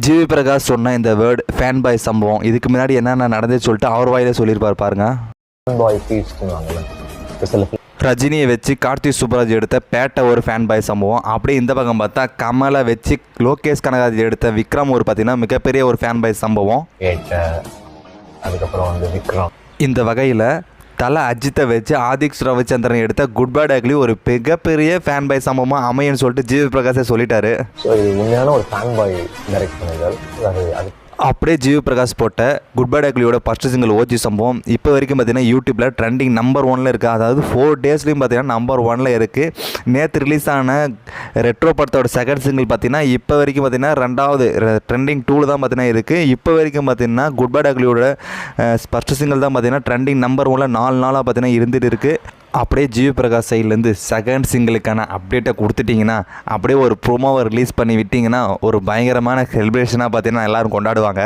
GV Prakash சொன்ன இந்த word fan boy சம்பவம் இதுக்கு முன்னாடி என்னென்ன நடந்துச்சு சொல்லிட்டு அவர் வாயிலே சொல்லியிருப்பார் பாருங்க. ரஜினியை வச்சு கார்த்திக் சுப்ராஜ் எடுத்த பேட்டை ஒரு ஃபேன் பாய் சம்பவம். அப்படியே இந்த பக்கம் பார்த்தா கமலை வச்சு லோகேஷ் கனகராஜ் எடுத்த விக்ரம் ஒரு பார்த்தீங்கன்னா மிகப்பெரிய ஒரு ஃபேன் பாய் சம்பவம். அதுக்கப்புறம் வந்து விக்ரம். இந்த வகையில் தலை அஜித்தை வச்சு ஆதிக் ரவிச்சந்திரன் எடுத்த குட் பேட் அக்லி ஒரு மிகப்பெரிய ஃபேன் பாய் சம்பவமாக அமையன்னு சொல்லிட்டு ஜிவி பிரகாஷே சொல்லிட்டாரு. ஸோ இது உண்மையான ஒரு ஃபேன் பாய் டைரக்ட் பண்ணிருக்காரு. அது அப்படியே ஜிவி பிரகாஷ் போட்ட குட் பேட் அக்லியோட ஃபர்ஸ்ட் சிங்கிள் ஓஜி சம்பவம் இப்போ வரைக்கும் பார்த்தீங்கன்னா யூடியூப்பில் ட்ரெண்டிங் நம்பர் 1ல் இருக்குது. அதாவது 4 டேஸ்லையும் பார்த்தீங்கன்னா நம்பர் 1ல் இருக்குது. நேற்று ரிலீஸ் ஆன ரெட்ரோ படத்தோட செகண்ட் சிங்கிள் பார்த்தீங்கன்னா இப்போ வரைக்கும் பார்த்தீங்கன்னா 2வது ட்ரெண்டிங் 2ல் தான் பார்த்தீங்கன்னா இருக்குது. இப்போ வரைக்கும் பார்த்தீங்கன்னா குட் பேட் அக்லியோட ஃபர்ஸ்ட் சிங்கிள் தான் பார்த்தீங்கன்னா ட்ரெண்டிங் நம்பர் 1ல் 4 நாளாக பார்த்தீங்கன்னா இருந்துட்டு இருக்குது. அப்படியே ஜிவி பிரகாஷ் சைட்லேருந்து செகண்ட் சிங்கிளுக்கான அப்டேட்டை கொடுத்துட்டிங்கன்னா அப்படியே ஒரு ப்ரோமோவை ரிலீஸ் பண்ணி விட்டிங்கன்னா ஒரு பயங்கரமான செலிப்ரேஷனாக பார்த்தீங்கன்னா எல்லோரும் கொண்டாடுவாங்க.